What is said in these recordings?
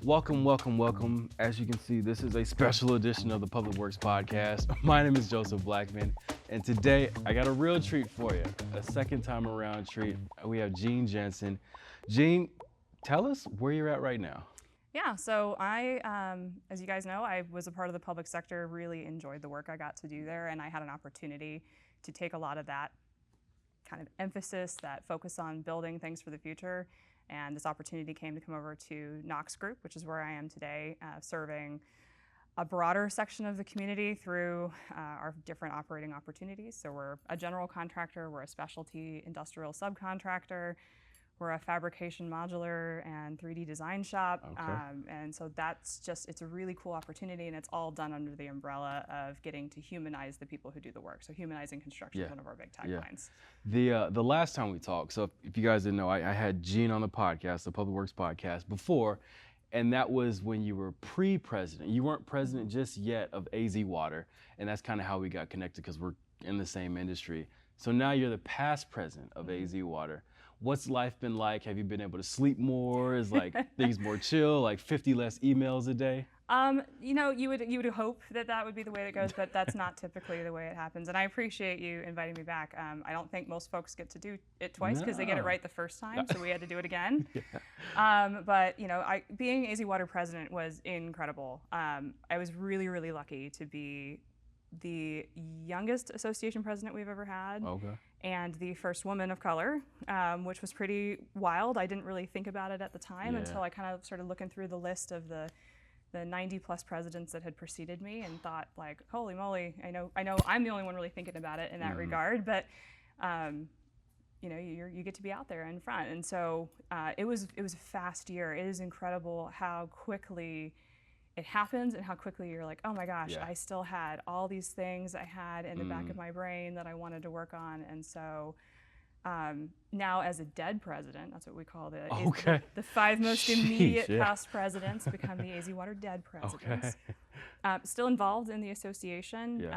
Welcome, welcome, welcome. As you can see, this is a special edition of the Public Works Podcast. My name is Joseph Blackman, and today I got a real treat for you, a second time around treat. We have Jeanne Jensen. Jeanne, tell us where you're at right now. Yeah, so as you guys know, I was a part of the public sector, really enjoyed the work I got to do there, and I had an opportunity to take a lot of that kind of emphasis, that focus on building things for the future. And this opportunity came to come over to Nox Group, which is where I am today, serving a broader section of the community through our different operating opportunities. So we're a general contractor, we're a specialty industrial subcontractor, we're a fabrication modular and 3D design shop. Okay. And so that's just, it's a really cool opportunity, and it's all done under the umbrella of getting to humanize the people who do the work. So humanizing construction is one of our big taglines. The last time we talked, so if you guys didn't know, I had Jeanne on the podcast, the Public Works Podcast, before, and that was when you were pre-president. You weren't president just yet of AZ Water, and that's kind of how we got connected because we're in the same industry. So now you're the past president of AZ Water. What's life been like? Have you been able to sleep more? Is like things more chill, like 50 less emails a day? You know, you would hope that that would be the way it goes, but that's not typically the way it happens. And I appreciate you inviting me back. I don't think most folks get to do it twice because they get it right the first time, so we had to do it again. But you know, being AZ Water president was incredible. I was really, really lucky to be the youngest association president we've ever had. Okay. And the first woman of color, which was pretty wild. I didn't really think about it at the time until I kind of started looking through the list of the 90 plus presidents that had preceded me and thought, like, holy moly, I know I'm the only one really thinking about it in that regard, but you know, you get to be out there in front. And so it was a fast year. It is incredible how quickly it happens and how quickly you're like, oh my gosh, I still had all these things I had in the back of my brain that I wanted to work on. And so now as a dead president, that's what we call the 5 most immediate past presidents become the AZ Water dead presidents. Still involved in the association.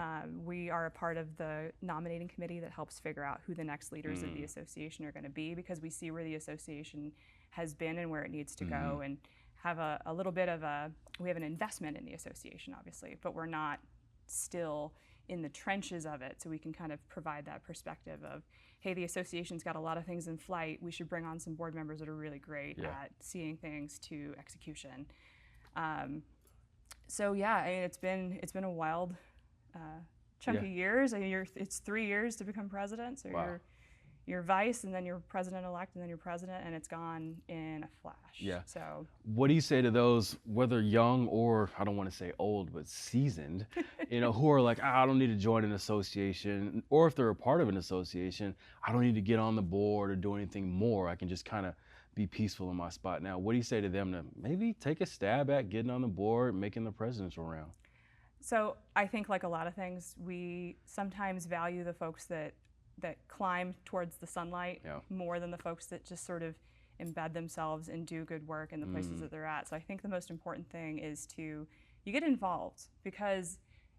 We are a part of the nominating committee that helps figure out who the next leaders of the association are going to be, because we see where the association has been and where it needs to go, and have a little bit of we have an investment in the association, obviously, but we're not still in the trenches of it, so we can kind of provide that perspective of, hey, the association's got a lot of things in flight, we should bring on some board members that are really great at seeing things to execution. So yeah, I mean, it's been a wild chunk of years. I mean, it's 3 years to become president, so you're vice, and then you're president-elect, and then you're president, and it's gone in a flash. Yeah. So what do you say to those, whether young or, I don't want to say old, but seasoned, you know, who are like, I don't need to join an association, or if they're a part of an association, I don't need to get on the board or do anything more. I can just kind of be peaceful in my spot now. What do you say to them to maybe take a stab at getting on the board, making the presidential round? So I think, like a lot of things, we sometimes value the folks that climb towards the sunlight more than the folks that just sort of embed themselves and do good work in the places that they're at. So I think the most important thing is you get involved, because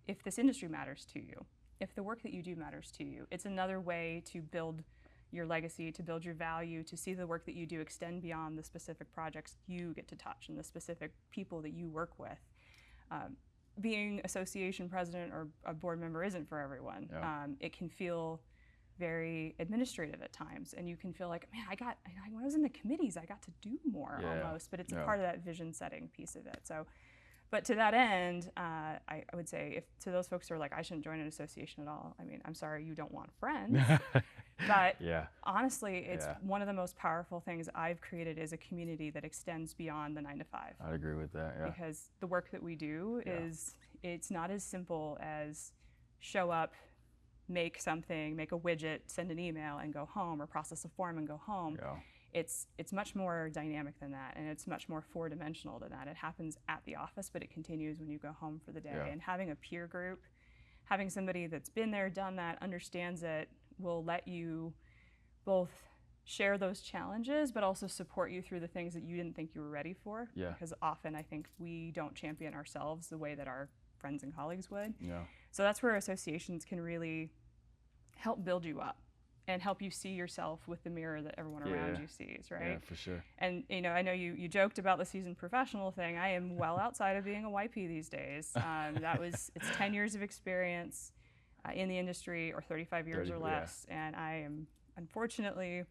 if this industry matters to you, if the work that you do matters to you, it's another way to build your legacy, to build your value, to see the work that you do extend beyond the specific projects you get to touch and the specific people that you work with. Being association president or a board member isn't for everyone. It can feel very administrative at times, and you can feel like, man, when I was in the committees, I got to do more almost, but it's a part of that vision setting piece of it. So, but to that end, I would say, if to those folks who are like, I shouldn't join an association at all, I mean, I'm sorry, you don't want friends, but honestly, it's one of the most powerful things I've created is a community that extends beyond the 9 to 5. I'd agree with that, Because the work that we do it's not as simple as show up, make a widget, send an email, and go home, or process a form and go home. It's much more dynamic than that, and it's much more 4-dimensional than that. It happens at the office, but it continues when you go home for the day. And having a peer group, having somebody that's been there, done that, understands it, will let you both share those challenges, but also support you through the things that you didn't think you were ready for. Because often I think we don't champion ourselves the way that our friends and colleagues would. So that's where associations can really help build you up. and help you see yourself with the mirror that everyone around you sees, right? Yeah, for sure. And I know you joked about the seasoned professional thing. I am well outside of being a YP these days. It's 10 years of experience in the industry, or 35 years or less, and I am unfortunately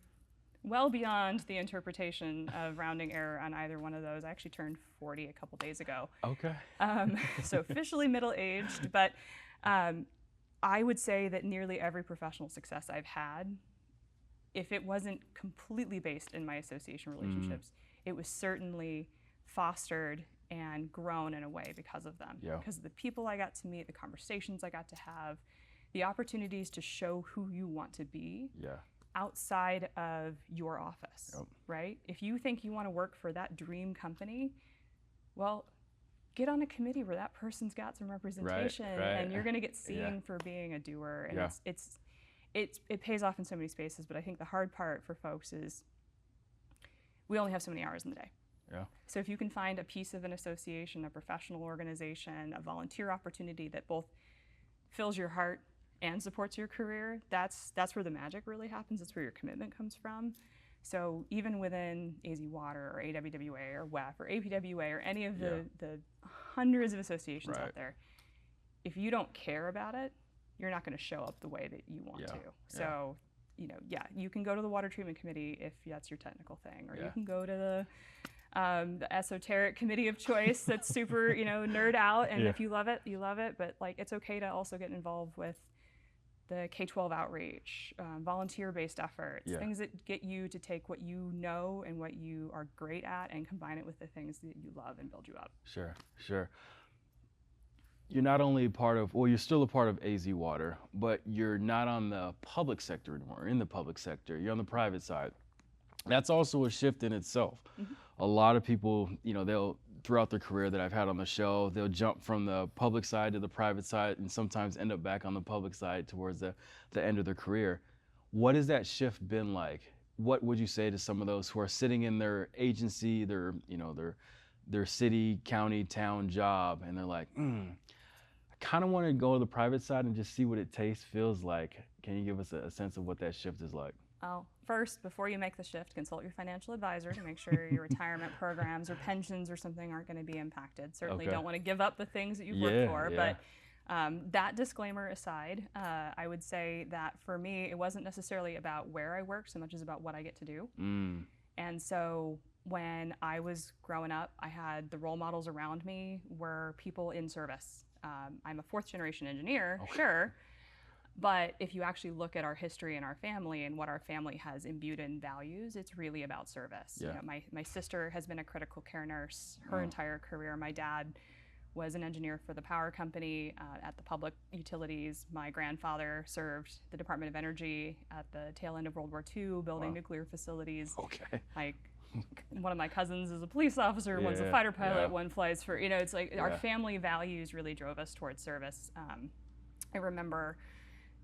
well beyond the interpretation of rounding error on either one of those. I actually turned 40 a couple days ago. Okay. So officially middle-aged, but I would say that nearly every professional success I've had, if it wasn't completely based in my association relationships, it was certainly fostered and grown in a way because of them. Yeah. Because of the people I got to meet, the conversations I got to have, the opportunities to show who you want to be. Yeah. Outside of your office, right? If you think you want to work for that dream company, well, get on a committee where that person's got some representation, and you're going to get seen for being a doer. And it pays off in so many spaces. But I think the hard part for folks is we only have so many hours in the day. Yeah. So if you can find a piece of an association, a professional organization, a volunteer opportunity that both fills your heart and supports your career, that's where the magic really happens. That's where your commitment comes from. So even within AZ Water or AWWA or WEF or APWA or any of the hundreds of associations out there, if you don't care about it, you're not going to show up the way that you want to. So, you can go to the Water Treatment Committee if that's your technical thing, or you can go to the esoteric committee of choice that's super, nerd out, and if you love it, you love it. But like, it's okay to also get involved with the K-12 outreach, volunteer-based efforts, things that get you to take what you know and what you are great at and combine it with the things that you love and build you up. Sure, sure. You're not only you're still a part of AZ Water, but you're not on the public sector anymore, in the public sector. You're on the private side. That's also a shift in itself. A lot of people, they'll, throughout their career that I've had on the show, they'll jump from the public side to the private side and sometimes end up back on the public side towards the end of their career. What has that shift been like? What would you say to some of those who are sitting in their agency, their city, county, town job, and they're like, I kind of want to go to the private side and just see what it tastes, feels like. Can you give us a sense of what that shift is like? Well, first, before you make the shift, consult your financial advisor to make sure your retirement programs or pensions or something aren't going to be impacted. Certainly don't want to give up the things that you've worked for. But that disclaimer aside, I would say that for me, it wasn't necessarily about where I worked so much as about what I get to do. And so when I was growing up, I had the role models around me were people in service. I'm a fourth generation engineer, sure. But if you actually look at our history and our family and what our family has imbued in values, it's really about service. My sister has been a critical care nurse her entire career. My dad was an engineer for the power company at the public utilities. My grandfather served the Department of Energy at the tail end of World War II, building nuclear facilities. One of my cousins is a police officer, one's a fighter pilot, one flies for, it's like our family values really drove us towards service. I remember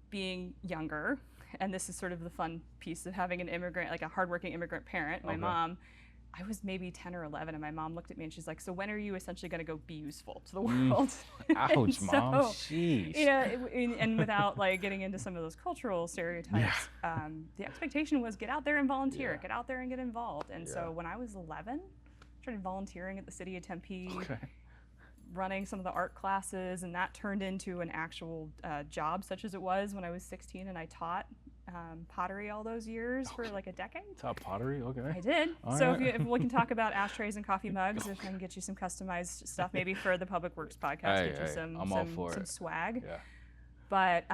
being younger, and this is sort of the fun piece of having an immigrant, like a hardworking immigrant parent. My mom, I was maybe 10 or 11, and my mom looked at me and she's like, so when are you essentially going to go be useful to the world? Ouch, Mom, jeez. And without like getting into some of those cultural stereotypes, the expectation was get out there and volunteer, get out there and get involved. And so when I was 11, I started volunteering at the city of Tempe, running some of the art classes, and that turned into an actual job, such as it was when I was 16, and I taught pottery all those years for like a decade. Taught pottery, okay. I did. So if we can talk about ashtrays and coffee mugs, if I can get you some customized stuff, maybe for the Public Works podcast, get you some swag. But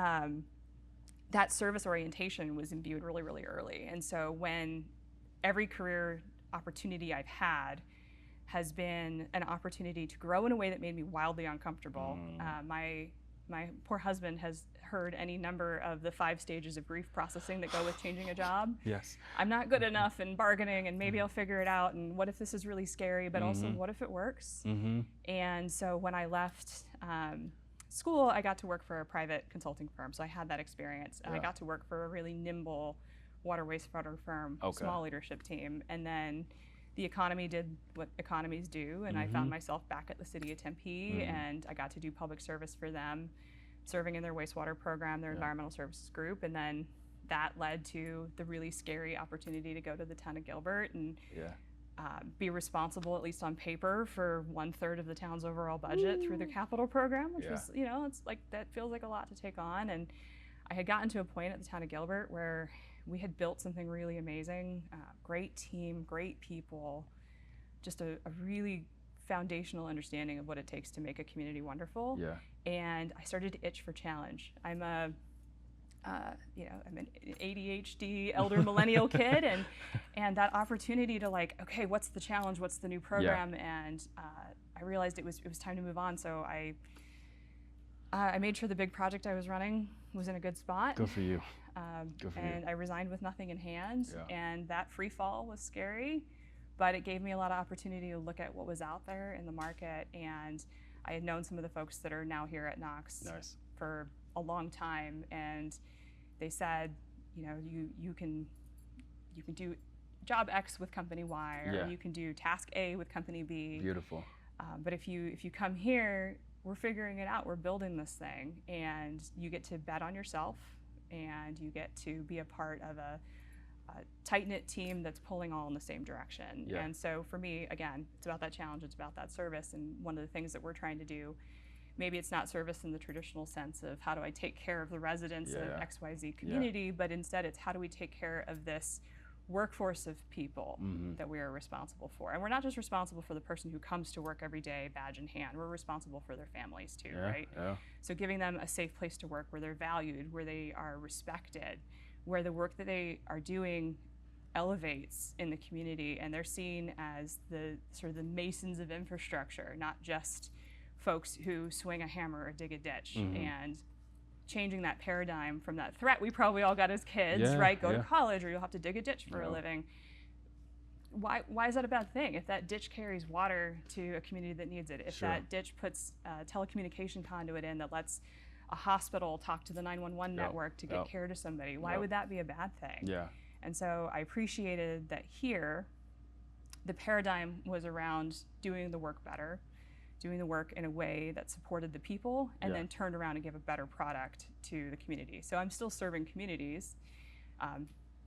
that service orientation was imbued really, really early. And so when every career opportunity I've had has been an opportunity to grow in a way that made me wildly uncomfortable. My poor husband has heard any number of the 5 stages of grief processing that go with changing a job. I'm not good enough in bargaining, and maybe I'll figure it out, and what if this is really scary, but also what if it works? And so when I left school, I got to work for a private consulting firm, so I had that experience, and I got to work for a really nimble water wastewater firm, small leadership team, and then the economy did what economies do, and I found myself back at the city of Tempe, and I got to do public service for them, serving in their wastewater program, their environmental services group, and then that led to the really scary opportunity to go to the town of Gilbert and be responsible, at least on paper, for 1/3 of the town's overall budget through the capital program, which was, you know, it's like, that feels like a lot to take on. And I had gotten to a point at the town of Gilbert where we had built something really amazing, great team, great people, just a really foundational understanding of what it takes to make a community wonderful. And I started to itch for challenge. I'm you know, I'm an ADHD elder millennial kid, and that opportunity to, like, okay, what's the challenge? What's the new program? And I realized it was time to move on. So I made sure the big project I was running was in a good spot. Good for you. Good for and you. I resigned with nothing in hand, and that free fall was scary, but it gave me a lot of opportunity to look at what was out there in the market. And I had known some of the folks that are now here at Nox for a long time, and they said, you know, you can do job X with company Y, or you can do task A with company B. Beautiful. But if you come here, we're figuring it out. We're building this thing, and you get to bet on yourself, and you get to be a part of a tight-knit team that's pulling all in the same direction. And so for me, again, it's about that challenge, it's about that service. And one of the things that we're trying to do, maybe it's not service in the traditional sense of how do I take care of the residents of XYZ community, but instead it's how do we take care of this workforce of people that we are responsible for. And we're not just responsible for the person who comes to work every day, badge in hand. We're responsible for their families too, right? So giving them a safe place to work where they're valued, where they are respected, where the work that they are doing elevates in the community, and they're seen as the sort of the masons of infrastructure, not just folks who swing a hammer or dig a ditch. And changing that paradigm from that threat we probably all got as kids, right? Go to college or you'll have to dig a ditch for a living. Why is that a bad thing? If that ditch carries water to a community that needs it, if that ditch puts a telecommunication conduit in that lets a hospital talk to the 911 network to get care to somebody, why would that be a bad thing? And so I appreciated that here, the paradigm was around doing the work better, doing the work in a way that supported the people, and then turned around and gave a better product to the community. So I'm still serving communities,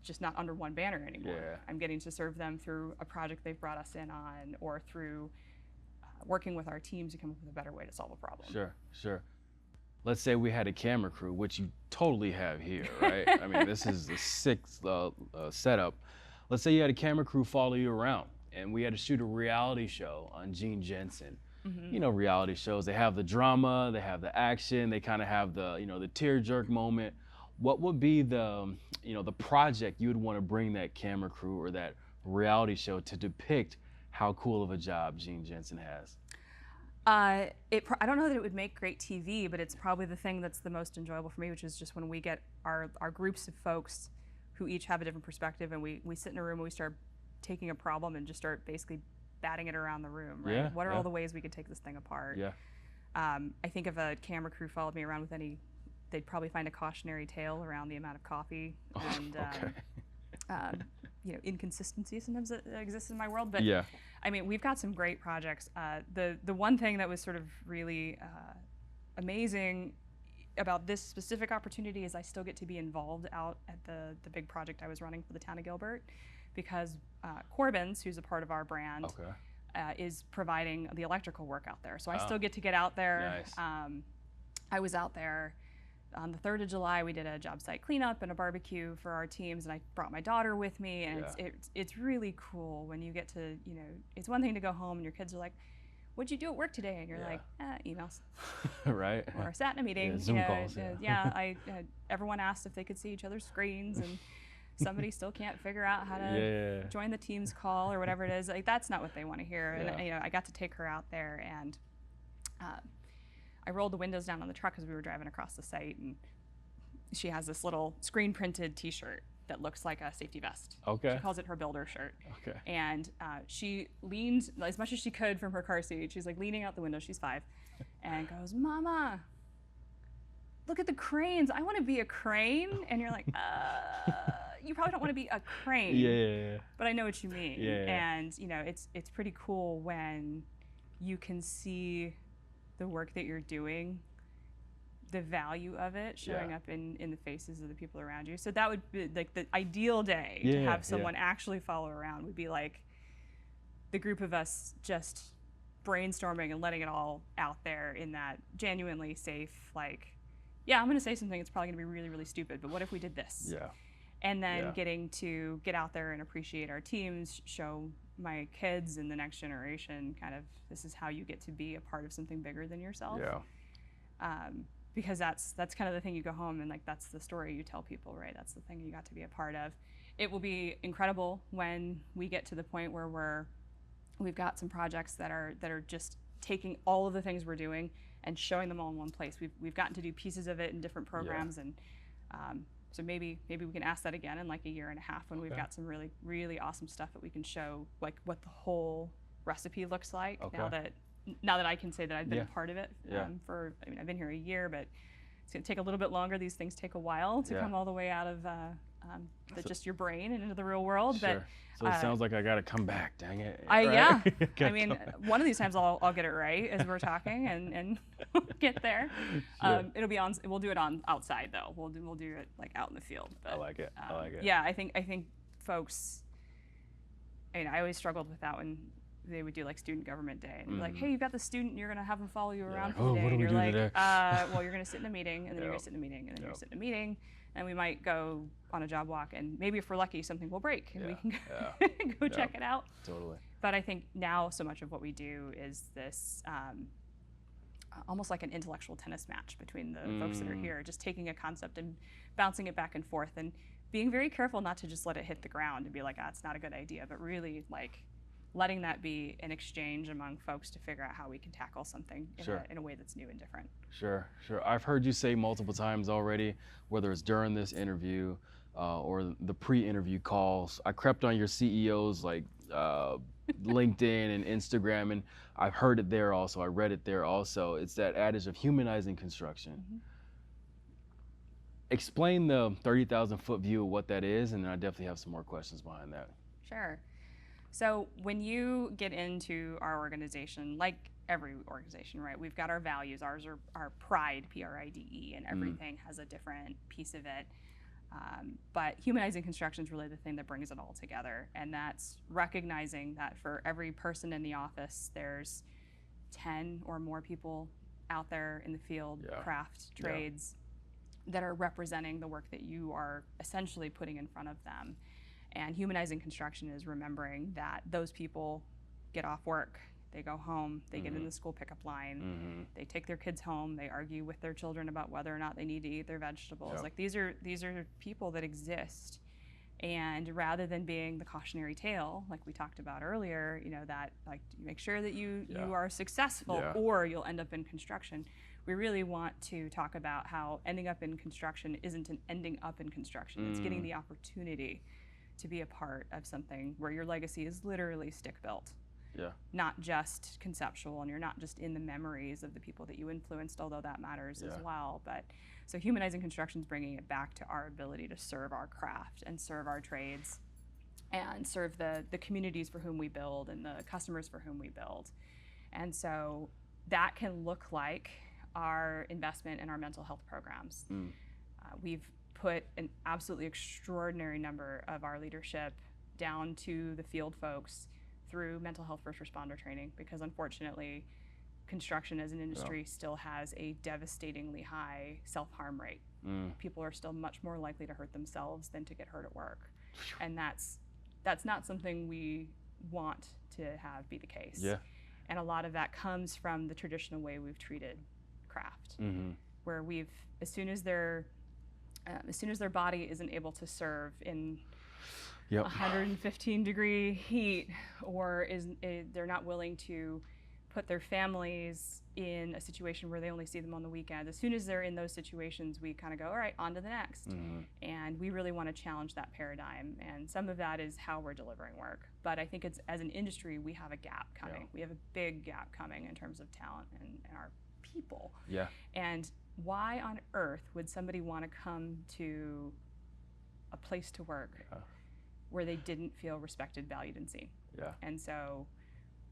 just not under one banner anymore. I'm getting to serve them through a project they've brought us in on, or through working with our teams to come up with a better way to solve a problem. Sure. Let's say we had a camera crew, which you totally have here, right? I mean, this is the sixth setup. Let's say you had a camera crew follow you around, and we had to shoot a reality show on Jeanne Jensen. You know, reality shows, they have the drama, they have the action, they kind of have the, you know, the tear jerk moment. What would be the, you know, the project you would want to bring that camera crew or that reality show to depict how cool of a job Jeanne Jensen has? I don't know that it would make great TV, but it's probably the thing that's the most enjoyable for me, which is just when we get our groups of folks who each have a different perspective, and we sit in a room and we start taking a problem and just start basically batting it around the room, right? What are all the ways we could take this thing apart? I think if a camera crew followed me around with any, they'd probably find a cautionary tale around the amount of coffee and you know, inconsistency sometimes that exists in my world. But I mean, we've got some great projects. The one thing that was sort of really amazing about this specific opportunity is I still get to be involved out at the big project I was running for the town of Gilbert, because Corbin's, who's a part of our brand, is providing the electrical work out there. So I still get to get out there. I was out there on the 3rd of July. We did a job site cleanup and a barbecue for our teams, and I brought my daughter with me, and it's really cool when you get to, you know, it's one thing to go home and your kids are like, what'd you do at work today? And you're like, emails. Right. Or sat in a meeting. Zoom calls. Everyone asked if they could see each other's screens, and somebody still can't figure out how to join the Teams call or whatever it is. Like, that's not what they want to hear. And you know, I got to take her out there, and I rolled the windows down on the truck as we were driving across the site, and she has this little screen printed T-shirt that looks like a safety vest. She calls it her builder shirt. And she leaned as much as she could from her car seat. She's like leaning out the window, she's 5, and goes, "Mama, look at the cranes. I want to be a crane." And you're like, you probably don't want to be a crane. But I know what you mean. And you know, it's pretty cool when you can see the work that you're doing the value of it showing up in the faces of the people around you. So that would be like the ideal day to have someone actually follow around would be like the group of us just brainstorming and letting it all out there in that genuinely safe, like, yeah, I'm going to say something. It's probably going to be really, really stupid, but what if we did this? Yeah. And then getting to get out there and appreciate our teams, show my kids and the next generation kind of this is how you get to be a part of something bigger than yourself. Yeah. Because that's kind of the thing you go home and like that's the story you tell people, right? That's the thing you got to be a part of. It will be incredible when we get to the point where we've got some projects that are just taking all of the things we're doing and showing them all in one place. We've gotten to do pieces of it in different programs, and so maybe we can ask that again in like a year and a half when we've got some really, really awesome stuff that we can show, like what the whole recipe looks like. Now that I can say that I've been a part of it I've been here a year, but it's going to take a little bit longer. These things take a while to come all the way out of just your brain and into the real world. Sure. So it sounds like I got to come back, dang it. Yeah. I mean, one of these times I'll get it right as we're talking and get there. Sure. It'll be on. We'll do it on outside though. We'll do it like out in the field. But, I like it. Yeah, I think folks. I mean, I always struggled with that when they would do like student government day and be like, hey, you've got the student and you're going to have them follow you around for the day. What do we do today? Well, you're going to sit in a meeting and then you're going to sit in a meeting and then you're going to sit in a meeting. And we might go on a job walk and maybe if we're lucky, something will break and we can go check it out. Totally. But I think now so much of what we do is this almost like an intellectual tennis match between the folks that are here, just taking a concept and bouncing it back and forth and being very careful not to just let it hit the ground and be like, it's not a good idea, but really like letting that be an exchange among folks to figure out how we can tackle something in a way that's new and different. Sure. I've heard you say multiple times already, whether it's during this interview or the pre-interview calls, I crept on your CEO's like LinkedIn and Instagram, and I've heard it there also. I read it there also. It's that adage of humanizing construction. Mm-hmm. Explain the 30,000 foot view of what that is, and then I definitely have some more questions behind that. Sure. So when you get into our organization, like every organization, right, we've got our values. Ours are our pride, Pride, and everything has a different piece of it. But humanizing construction is really the thing that brings it all together. And that's recognizing that for every person in the office, there's 10 or more people out there in the field, craft, trades, that are representing the work that you are essentially putting in front of them. And humanizing construction is remembering that those people get off work, they go home, they get in the school pickup line, they take their kids home, they argue with their children about whether or not they need to eat their vegetables. Like these are people that exist. And rather than being the cautionary tale, like we talked about earlier, that like make sure that you are successful or you'll end up in construction. We really want to talk about how ending up in construction isn't an ending up in construction. It's getting the opportunity to be a part of something where your legacy is literally stick-built, not just conceptual, and you're not just in the memories of the people that you influenced, although that matters as well. But so humanizing construction is bringing it back to our ability to serve our craft and serve our trades and serve the communities for whom we build and the customers for whom we build. And so that can look like our investment in our mental health programs. We've put an absolutely extraordinary number of our leadership down to the field folks through mental health first responder training, because unfortunately construction as an industry still has a devastatingly high self-harm rate. People are still much more likely to hurt themselves than to get hurt at work. And that's not something we want to have be the case. And a lot of that comes from the traditional way we've treated craft, where we've, as soon as their body isn't able to serve in 115 degree heat, or they're not willing to put their families in a situation where they only see them on the weekend. As soon as they're in those situations, we kind of go, all right, on to the next. And we really want to challenge that paradigm. And some of that is how we're delivering work. But I think as an industry, we have a gap coming. We have a big gap coming in terms of talent and our people. And why on earth would somebody want to come to a place to work where they didn't feel respected, valued, and seen? And so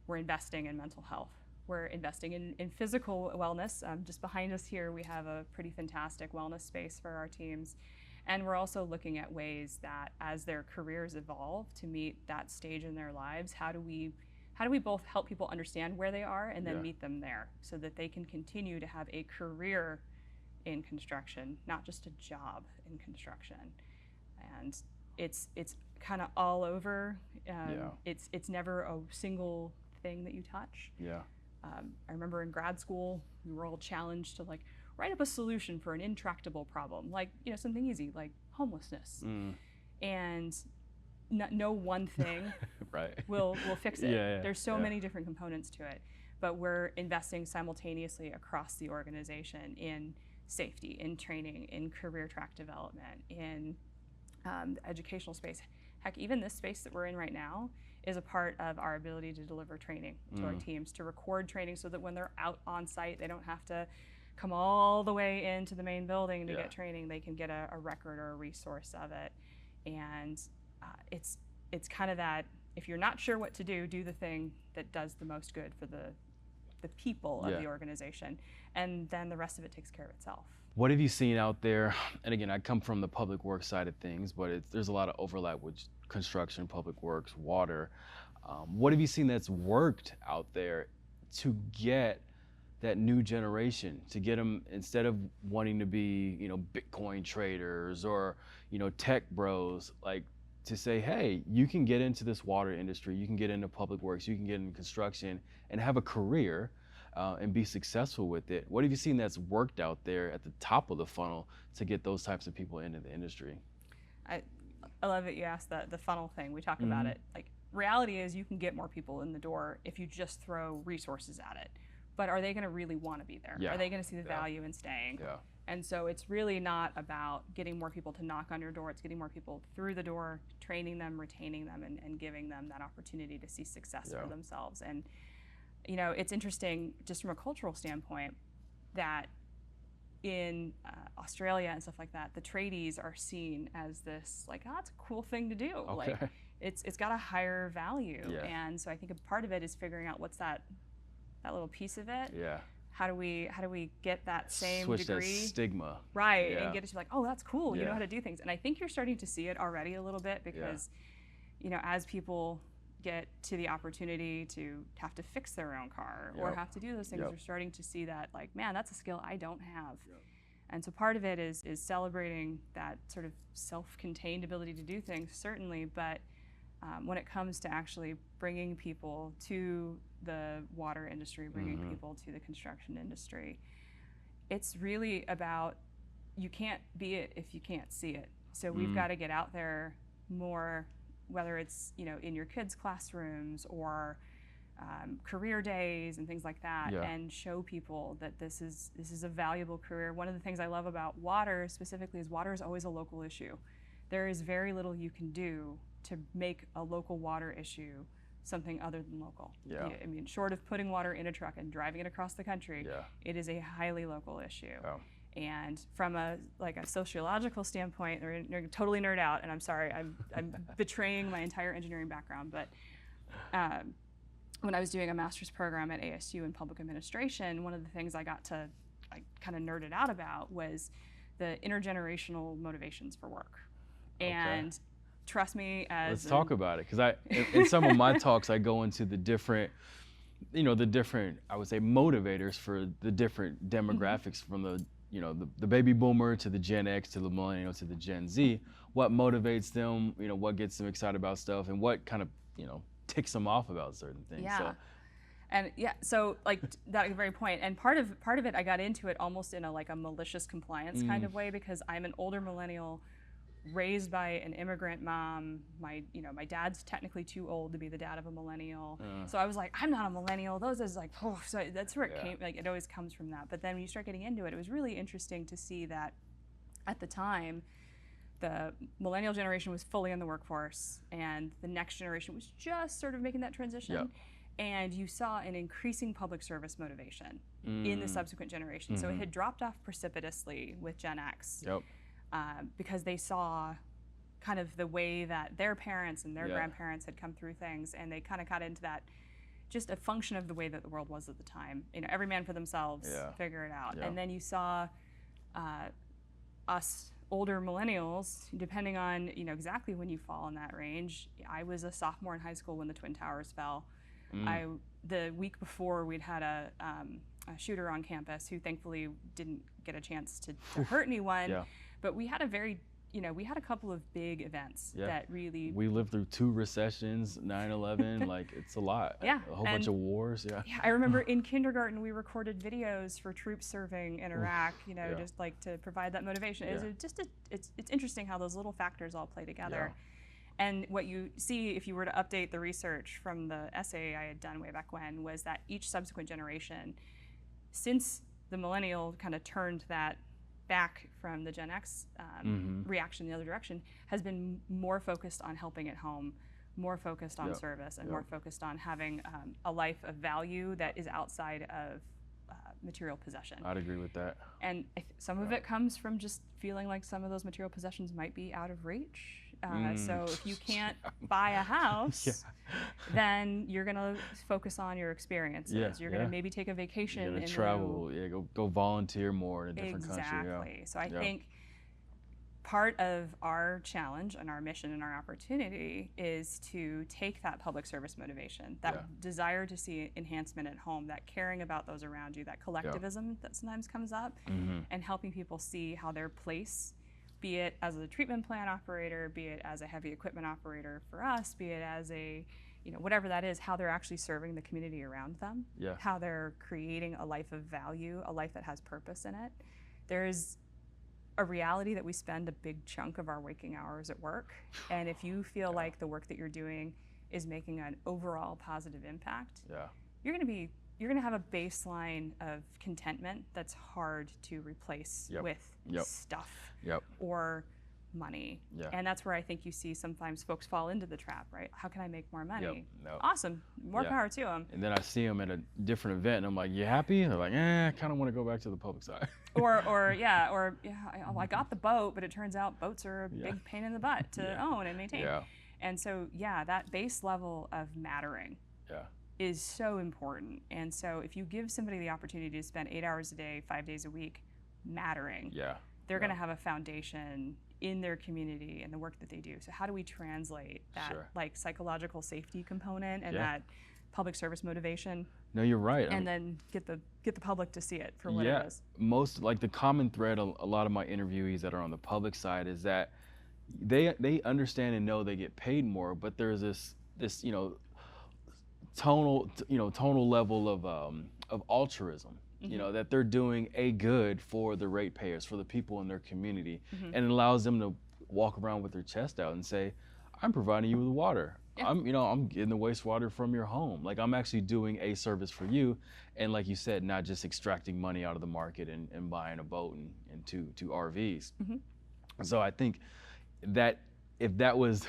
we're investing in mental health. We're investing in physical wellness. Just behind us here, we have a pretty fantastic wellness space for our teams. And we're also looking at ways that as their careers evolve to meet that stage in their lives, how do we both help people understand where they are and then meet them there so that they can continue to have a career in construction, not just a job in construction. And it's kind of all over. It's never a single thing that you touch. I remember in grad school, we were all challenged to like write up a solution for an intractable problem, like something easy like homelessness, and no one thing will fix it. There's so many different components to it, but we're investing simultaneously across the organization in safety, in training, in career track development, in the educational space. Heck, even this space that we're in right now is a part of our ability to deliver training to our teams, to record training so that when they're out on site, they don't have to come all the way into the main building to get training. They can get a record or a resource of it. And it's kind of that, if you're not sure what to do the thing that does the most good for the people of the organization. And then the rest of it takes care of itself. What have you seen out there? And again, I come from the public works side of things, but there's a lot of overlap with construction, public works, water. What have you seen that's worked out there to get that new generation, to get them, instead of wanting to be, Bitcoin traders or, tech bros, like to say, hey, you can get into this water industry, you can get into public works, you can get into construction and have a career and be successful with it. What have you seen that's worked out there at the top of the funnel to get those types of people into the industry? I love that you asked the funnel thing. We talk about it. Like, reality is you can get more people in the door if you just throw resources at it. But are they going to really want to be there? Are they going to see the value in staying? And so it's really not about getting more people to knock on your door. It's getting more people through the door, training them, retaining them, and giving them that opportunity to see success for themselves. And it's interesting just from a cultural standpoint that in Australia and stuff like that, the tradies are seen as this like, it's a cool thing to do. Like it's got a higher value. And so I think a part of it is figuring out what's that little piece of it. How do we get that same Switch degree? That stigma. And get it to like, oh, that's cool. You know how to do things. And I think you're starting to see it already a little bit because, as people get to the opportunity to have to fix their own car or have to do those things, you're starting to see that like, man, that's a skill I don't have. And so part of it is celebrating that sort of self-contained ability to do things, certainly, but when it comes to actually bringing people to the water industry, bringing people to the construction industry, it's really about, you can't be it if you can't see it. So we've got to get out there more, whether it's in your kids' classrooms or career days and things like that, and show people that this is a valuable career. One of the things I love about water specifically is water is always a local issue. There is very little you can do to make a local water issue something other than local. I mean, short of putting water in a truck and driving it across the country, it is a highly local issue. And from a sociological standpoint, or totally nerd out, and I'm sorry, I'm betraying my entire engineering background, but when I was doing a master's program at ASU in public administration, one of the things I kind of nerded out about was the intergenerational motivations for work. And trust me, let's talk about it, because in some of my talks I go into the different, I would say, motivators for the different demographics, from the baby boomer to the Gen X to the millennial to the Gen Z. What motivates them? What gets them excited about stuff, and what kind of ticks them off about certain things. So like that very point. And part of it, I got into it almost in a malicious compliance kind of way, because I'm an older millennial raised by an immigrant mom. My dad's technically too old to be the dad of a millennial. So I was like, I'm not a millennial. Those is like, so that's where it came. Like, it always comes from that. But then when you start getting into it, it was really interesting to see that at the time, the millennial generation was fully in the workforce, and the next generation was just sort of making that transition. And you saw an increasing public service motivation in the subsequent generation. So it had dropped off precipitously with Gen X. Because they saw kind of the way that their parents and their grandparents had come through things, and they kind of got into that, just a function of the way that the world was at the time. You know, every man for themselves, figure it out. Yeah. And then you saw us older millennials, depending on, you know, exactly when you fall in that range. I was a sophomore in high school when the Twin Towers fell. The week before, we'd had a shooter on campus who thankfully didn't get a chance to hurt anyone. But we had a very, you know, we had a couple of big events that really... We lived through 2 recessions, 9/11, like it's a lot. A whole bunch of wars, I remember in kindergarten we recorded videos for troops serving in Iraq, you know, just like to provide that motivation. It's interesting how those little factors all play together. And what you see if you were to update the research from the essay I had done way back when was that each subsequent generation, since the millennial kind of turned that back from the Gen X reaction the other direction, has been more focused on helping at home, more focused on service, and more focused on having a life of value that is outside of material possession. I'd agree with that. And some of it comes from just feeling like some of those material possessions might be out of reach. So if you can't buy a house, then you're gonna focus on your experiences. You're gonna maybe take a vacation. You're gonna travel. Go volunteer more in a different country. Exactly. So I think part of our challenge and our mission and our opportunity is to take that public service motivation, that desire to see enhancement at home, that caring about those around you, that collectivism that sometimes comes up, and helping people see how their place, be it as a treatment plant operator, be it as a heavy equipment operator for us, be it as a, you know, whatever that is, how they're actually serving the community around them, how they're creating a life of value, a life that has purpose in it. There's a reality that we spend a big chunk of our waking hours at work, and if you feel like the work that you're doing is making an overall positive impact, you're gonna have a baseline of contentment that's hard to replace with stuff or money. And that's where I think you see sometimes folks fall into the trap, right? How can I make more money? Awesome, more power to them. And then I see them at a different event and I'm like, you happy? And they're like, I kind of want to go back to the public side. I got the boat, but it turns out boats are a big pain in the butt to own and maintain. And so that base level of mattering is so important. And so if you give somebody the opportunity to spend 8 hours a day, 5 days a week mattering, they're going to have a foundation in their community and the work that they do. So how do we translate that like psychological safety component and that public service motivation? No, you're right. And then get the public to see it for what it is. Most, like the common thread a lot of my interviewees that are on the public side is that they understand and know they get paid more, but there's this tonal level of altruism. You know, that they're doing a good for the ratepayers, for the people in their community, and it allows them to walk around with their chest out and say, I'm providing you with water. I'm getting the wastewater from your home. Like, I'm actually doing a service for you. And like you said, not just extracting money out of the market and buying a boat and two RVs. So I think that if that was,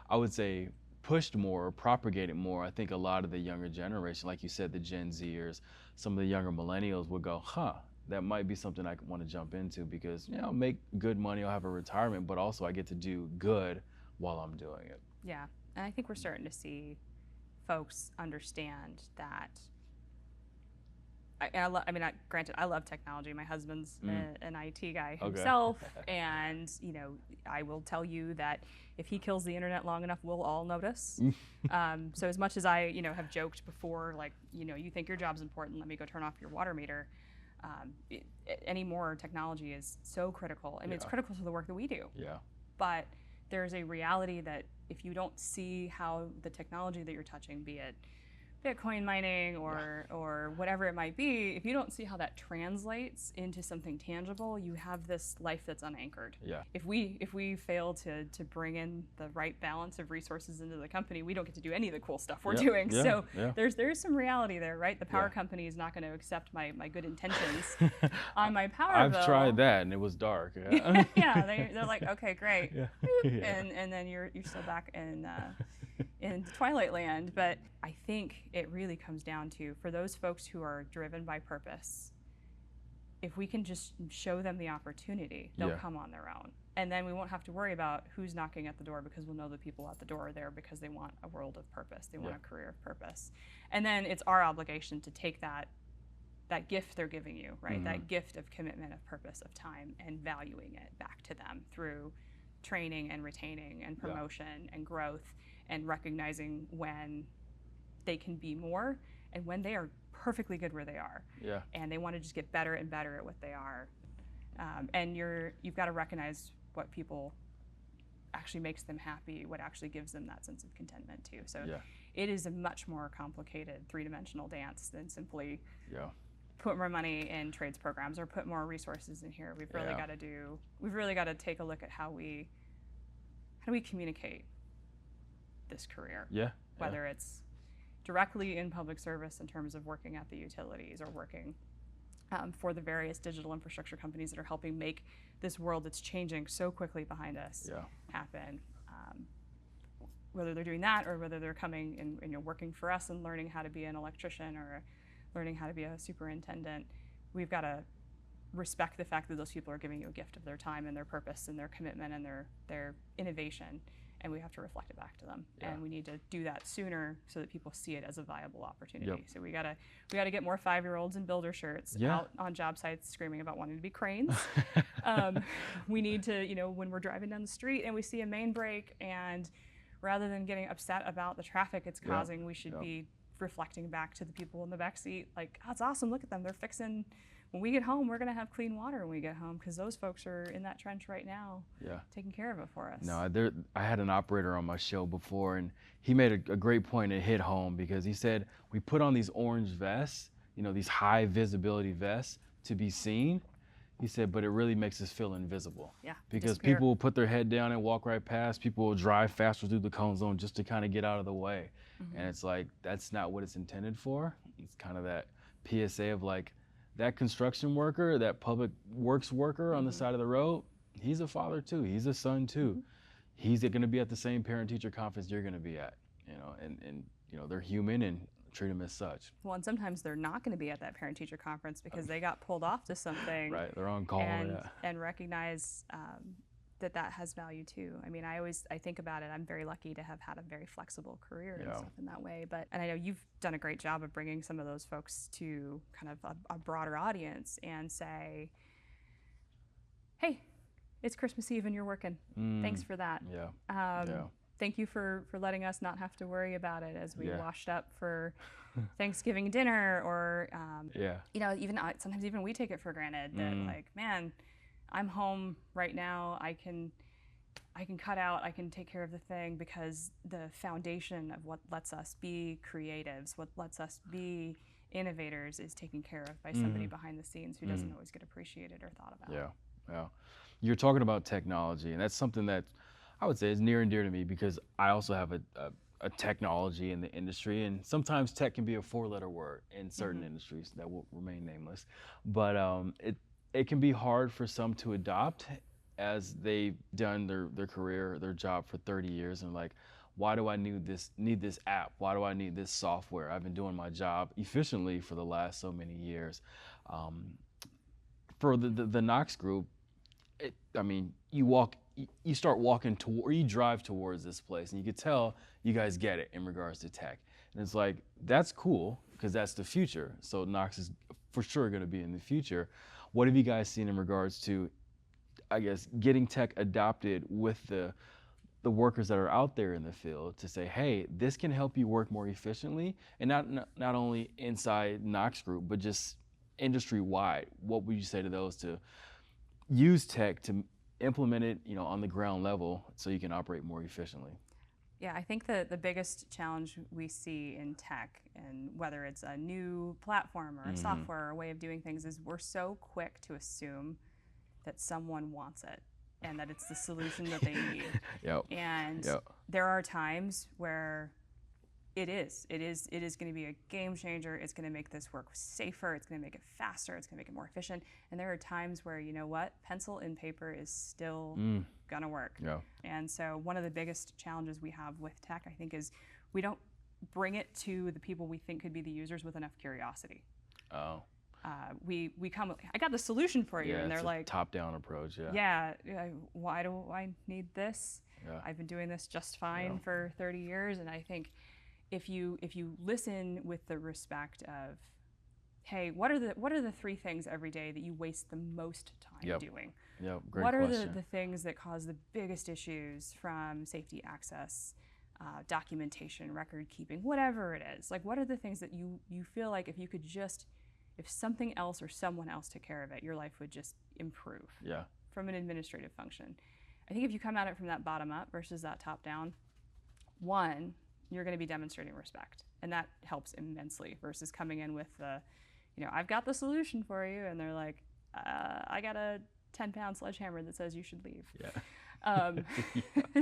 I would say, pushed more or propagated more, I think a lot of the younger generation, like you said, the Gen Zers, some of the younger millennials would go, that might be something I want to jump into because, I'll make good money, I'll have a retirement, but also I get to do good while I'm doing it. Yeah, and I think we're starting to see folks understand that. Granted, I love technology. My husband's an IT guy himself, and I will tell you that if he kills the internet long enough, we'll all notice. So as much as I, have joked before, like, you think your job's important, let me go turn off your water meter. Any more technology is so critical. I mean, it's critical to the work that we do. But there's a reality that if you don't see how the technology that you're touching, be it Bitcoin mining or whatever it might be, if you don't see how that translates into something tangible, you have this life that's unanchored. If we fail to bring in the right balance of resources into the company, we don't get to do any of the cool stuff we're doing. So there's some reality there, right? The power company is not going to accept my good intentions on my power bill. I've tried that and it was dark. They're like, okay, great, and then you're still back in Twilight Land. But I think it really comes down to, for those folks who are driven by purpose, if we can just show them the opportunity, they'll come on their own. And then we won't have to worry about who's knocking at the door, because we'll know the people at the door are there because they want a world of purpose. They want a career of purpose. And then it's our obligation to take that gift they're giving you, right? That gift of commitment, of purpose, of time, and valuing it back to them through training and retaining and promotion and growth, and recognizing when they can be more and when they are perfectly good where they are. And they want to just get better and better at what they are. And you've got to recognize what people actually makes them happy, what actually gives them that sense of contentment too. So it is a much more complicated three-dimensional dance than simply put more money in trades programs or put more resources in here. We've really got to take a look at how do we communicate this career? Whether it's directly in public service in terms of working at the utilities, or working for the various digital infrastructure companies that are helping make this world that's changing so quickly behind us happen. Whether they're doing that, or whether they're coming and working for us and learning how to be an electrician or learning how to be a superintendent, we've got to respect the fact that those people are giving you a gift of their time and their purpose and their commitment and their innovation, and we have to reflect it back to them. And we need to do that sooner so that people see it as a viable opportunity. So we gotta get more 5-year-olds in builder shirts out on job sites screaming about wanting to be cranes. We need to, when we're driving down the street and we see a main break, and rather than getting upset about the traffic it's causing, we should be reflecting back to the people in the back seat, like, oh, it's awesome, look at them, they're fixing. When we get home, we're going to have clean water when we get home, because those folks are in that trench right now taking care of it for us. No, I had an operator on my show before, and he made a great point and hit home, because he said, we put on these orange vests, these high visibility vests to be seen. He said, but it really makes us feel invisible. Because people will put their head down and walk right past. People will drive faster through the cone zone just to kind of get out of the way. And it's like, that's not what it's intended for. It's kind of that PSA of like, that construction worker, that public works worker on the side of the road, he's a father too. He's a son too. He's going to be at the same parent-teacher conference you're going to be at, and they're human, and treat them as such. Well, and sometimes they're not going to be at that parent-teacher conference because they got pulled off to something. Right, they're on call. And recognize that has value too. I mean, I think about it, I'm very lucky to have had a very flexible career and stuff in that way. And I know you've done a great job of bringing some of those folks to kind of a broader audience and say, hey, it's Christmas Eve and you're working. Thanks for that. Thank you for letting us not have to worry about it as we washed up for Thanksgiving dinner, or sometimes even we take it for granted that like, man, I'm home right now. I can cut out. I can take care of the thing, because the foundation of what lets us be creatives, what lets us be innovators, is taken care of by somebody behind the scenes who doesn't always get appreciated or thought about. You're talking about technology, and that's something that I would say is near and dear to me, because I also have a technology in the industry, and sometimes tech can be a 4-letter word in certain industries that will remain nameless. But it can be hard for some to adopt, as they've done their career, their job for 30 years, and like, why do I need this app? Why do I need this software? I've been doing my job efficiently for the last so many years. For the Nox Group, you start walking or you drive towards this place, and you could tell you guys get it in regards to tech. And it's like, that's cool, because that's the future. So Nox is for sure going to be in the future. What have you guys seen in regards to, I guess, getting tech adopted with the workers that are out there in the field, to say, hey, this can help you work more efficiently, and not only inside Nox Group, but just industry-wide? What would you say to those to use tech to implement it, on the ground level, so you can operate more efficiently? Yeah, I think the biggest challenge we see in tech, and whether it's a new platform or a software or a way of doing things, is we're so quick to assume that someone wants it and that it's the solution that they need. There are times where it is going to be a game changer. It's going to make this work safer. It's going to make it faster. It's going to make it more efficient. And there are times where, pencil and paper is still going to work. And so one of the biggest challenges we have with tech, I think, is we don't bring it to the people we think could be the users with enough curiosity. we come, I got the solution for you. Yeah, And they're it's a like, top-down approach. why do I need this? Yeah. I've been doing this just fine for 30 years. And I think if you listen with the respect of, hey, what are the 3 things every day that you waste the most time doing? Yep, great What are question. the things that cause the biggest issues, from safety, access, documentation, record keeping, whatever it is? Like, what are the things that you feel like if something else or someone else took care of it, your life would just improve from an administrative function? I think if you come at it from that bottom up versus that top down, one, you're going to be demonstrating respect, and that helps immensely versus coming in with the, I've got the solution for you, and they're like, I got a 10-pound sledgehammer that says you should leave.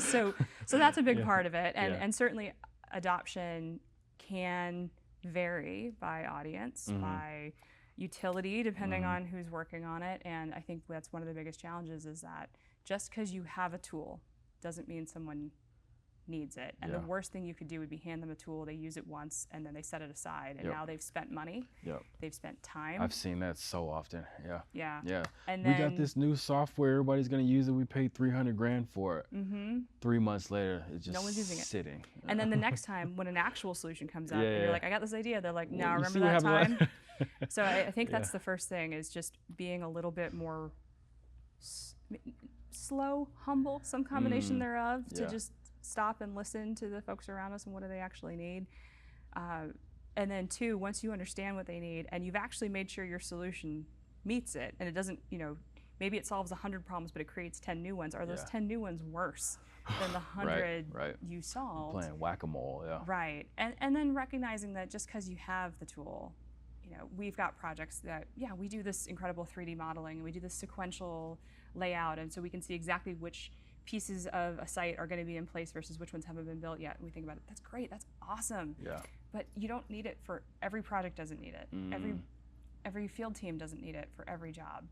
So that's a big part of it, and certainly adoption can vary by audience, by utility, depending on who's working on it. And I think that's one of the biggest challenges, is that just because you have a tool doesn't mean someone needs it. And the worst thing you could do would be hand them a tool, they use it once, and then they set it aside, and now they've spent money, they've spent time. I've seen that so often. Yeah. And we got this new software, everybody's gonna use it, we paid $300,000 for it. 3 months later, it's just no one's using sitting. And then the next time when an actual solution comes up, and you're like, I got this idea, they're like, no, You remember see what that happened time? So I think that's the first thing, is just being a little bit more slow, humble, some combination thereof, to just stop and listen to the folks around us and what do they actually need. And then 2, once you understand what they need and you've actually made sure your solution meets it, and it doesn't, maybe it solves 100 problems, but it creates 10 new ones. Are those 10 new ones worse than the 100 you solved? Playing whack-a-mole, Right. And then recognizing that just because you have the tool, we've got projects that, we do this incredible 3D modeling, and we do this sequential layout, and so we can see exactly which pieces of a site are going to be in place versus which ones haven't been built yet. And we think about it, that's great, that's awesome. But you don't need it for every project, doesn't need it. Every field team doesn't need it for every job.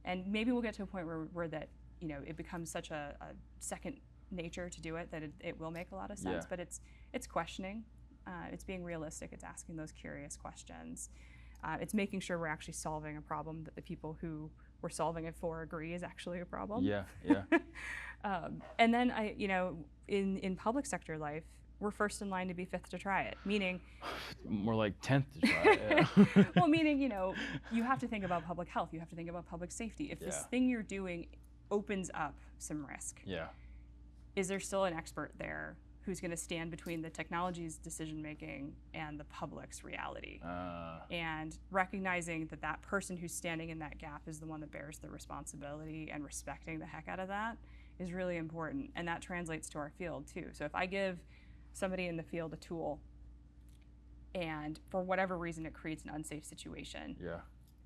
And maybe we'll get to a point where that, it becomes such a second nature to do it that it will make a lot of sense. But it's questioning, it's being realistic, it's asking those curious questions. It's making sure we're actually solving a problem that the people who we're solving it for agree is actually a problem. And then in public sector life, we're first in line to be 5th to try it, meaning more like 10th to try it. Well, meaning, you have to think about public health, you have to think about public safety. If this thing you're doing opens up some risk, is there still an expert there who's going to stand between the technology's decision making and the public's reality? And recognizing that that person who's standing in that gap is the one that bears the responsibility, and respecting the heck out of that is really important. And that translates to our field too. So if I give somebody in the field a tool, and for whatever reason it creates an unsafe situation,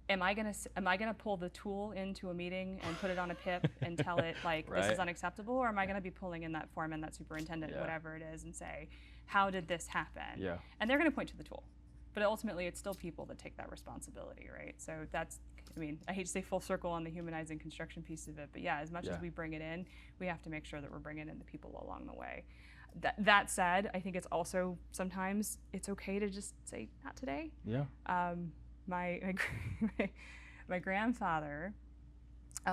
am I gonna pull the tool into a meeting and put it on a PIP and tell it like this is unacceptable, or am I gonna be pulling in that foreman, that superintendent, whatever it is, and say, how did this happen? And they're gonna point to the tool, but ultimately it's still people that take that responsibility, right? So that's, I hate to say full circle on the humanizing construction piece of it, but as much as we bring it in, we have to make sure that we're bringing in the people along the way. That said, I think it's also sometimes it's okay to just say, not today. My grandfather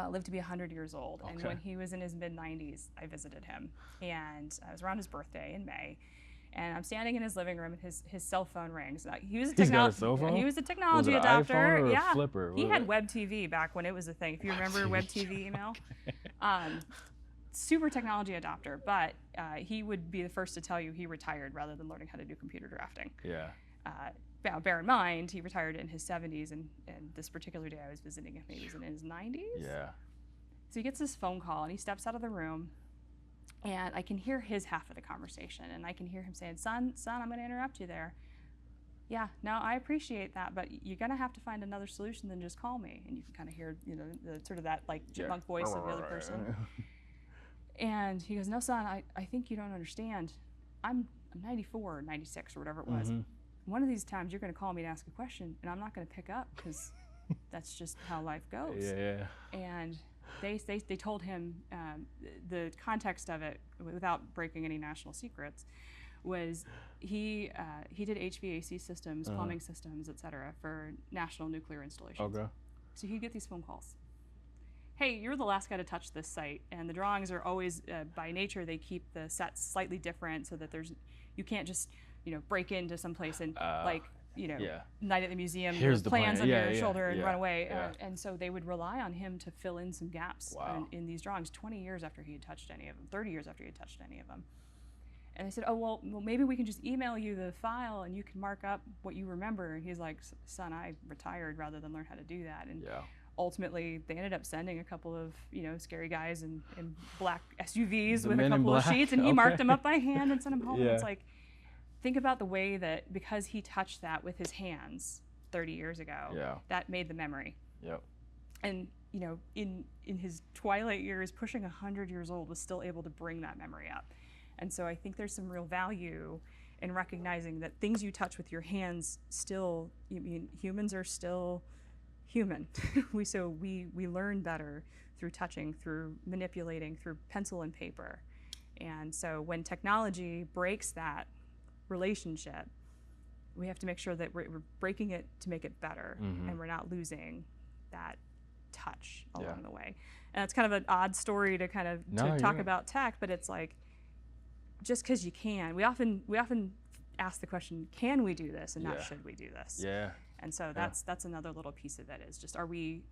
lived to be 100 years old, and when he was in his mid-90s, I visited him, and it was around his birthday in May, and I'm standing in his living room, and his cell phone rings. He was a technology adopter. Was it an iPhone or a flipper? He had web TV back when it was a thing. If you remember web TV email. Super technology adopter, but he would be the first to tell you he retired rather than learning how to do computer drafting. Now, bear in mind, he retired in his 70s, and this particular day I was visiting him, he was in his 90s. So he gets this phone call, and he steps out of the room, and I can hear his half of the conversation, and I can hear him saying, son, I'm going to interrupt you there. No, I appreciate that, but you're going to have to find another solution than just call me. And you can kind of hear, the sort of that like chipmunk voice of the other person. And he goes, no, son, I think you don't understand. I'm 94 or 96 or whatever it was. One of these times you're going to call me to ask a question, and I'm not going to pick up because that's just how life goes. And they told him the context of it, without breaking any national secrets, was he did HVAC systems, plumbing systems, et cetera, for national nuclear installations. Okay. So he'd get these phone calls. Hey, you're the last guy to touch this site, and the drawings are always, by nature, they keep the sets slightly different so that you can't just, break into some place and night at the museum, Here's the plans plan. under your shoulder and run away. Yeah. And so they would rely on him to fill in some gaps Wow. in these drawings 20 years after he had touched any of them, 30 years after he had touched any of them. And I said, oh, well, maybe we can just email you the file and you can mark up what you remember. And he's like, son, I retired rather than learn how to do that. And ultimately, they ended up sending a couple of, scary guys in black SUVs with a couple of sheets, and he marked them up by hand and sent them home. It's like, think about the way that because he touched that with his hands 30 years ago, that made the memory. Yep. And in his twilight years, pushing 100 years old, was still able to bring that memory up. And so I think there's some real value in recognizing that things you touch with your hands still, humans are still human. we learn better through touching, through manipulating, through pencil and paper. And so when technology breaks that relationship, we have to make sure that we're breaking it to make it better, and we're not losing that touch along the way. And it's kind of an odd story to kind of talk about tech, but it's like, just because you can, we often ask the question, can we do this, and not should we do this? Yeah. And so that's another little piece of it, is just are we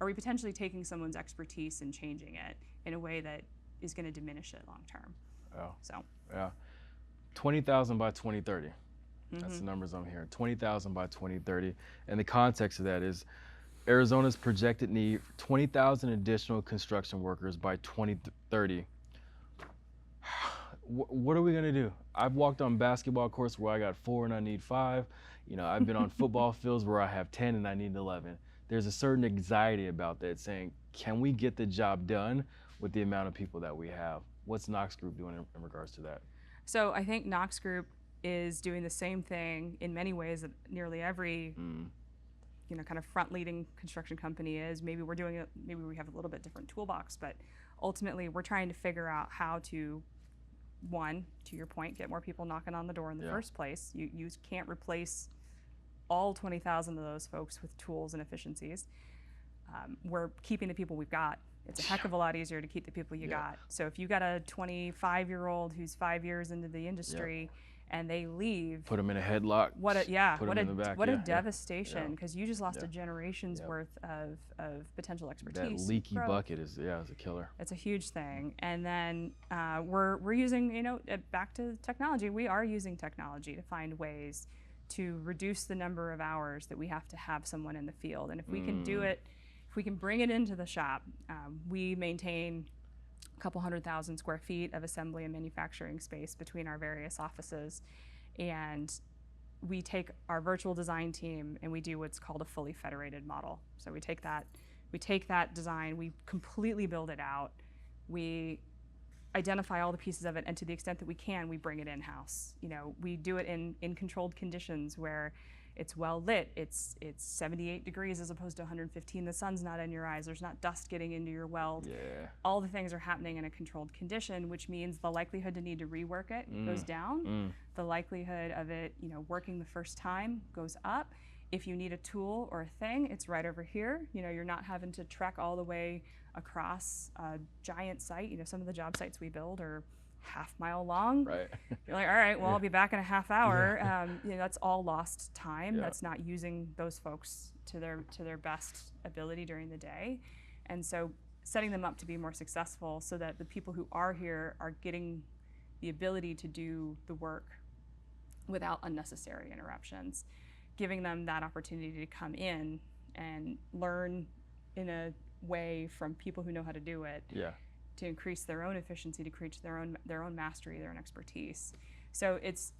potentially taking someone's expertise and changing it in a way that is going to diminish it long term? Oh. So. Yeah. 20,000 by 2030. That's the numbers I'm hearing. 20,000 by 2030. And the context of that is Arizona's projected need 20,000 additional construction workers by 2030. What are we gonna do? I've walked on basketball courts where I got 4 and I need 5. I've been on football fields where I have 10 and I need 11. There's a certain anxiety about that, saying, can we get the job done with the amount of people that we have? What's Nox Group doing in regards to that? So I think Nox Group is doing the same thing in many ways that nearly every kind of front-leading construction company is. Maybe we're doing it, maybe we have a little bit different toolbox, but ultimately we're trying to figure out how to, one, to your point, get more people knocking on the door in the first place. You can't replace all 20,000 of those folks with tools and efficiencies. We're keeping the people we've got. It's a heck of a lot easier to keep the people you got. So if you got a 25-year-old who's 5 years into the industry and they leave, put them in a headlock. What a devastation, because you just lost a generation's worth of potential expertise. That leaky bucket is a killer. It's a huge thing. And then we're using, back to technology, we are using technology to find ways to reduce the number of hours that we have to have someone in the field. And if we can do it, if we can bring it into the shop, we maintain a couple 100,000 square feet of assembly and manufacturing space between our various offices. And we take our virtual design team and we do what's called a fully federated model. So we take that design, we completely build it out, we identify all the pieces of it, and to the extent that we can, we bring it in-house. We do it in controlled conditions where it's well lit, it's 78 degrees as opposed to 115, the sun's not in your eyes, there's not dust getting into your weld. All the things are happening in a controlled condition, which means the likelihood to need to rework it goes down. The likelihood of it working the first time goes up. If you need a tool or a thing, it's right over here. You're not having to trek all the way across a giant site. Some of the job sites we build are half-mile long. Right. You're like, all right, well, I'll be back in a half hour. That's all lost time. That's not using those folks to their best ability during the day. And so setting them up to be more successful so that the people who are here are getting the ability to do the work without unnecessary interruptions, giving them that opportunity to come in and learn in a way from people who know how to do it. To increase their own efficiency, to create their own mastery, their own expertise. So it's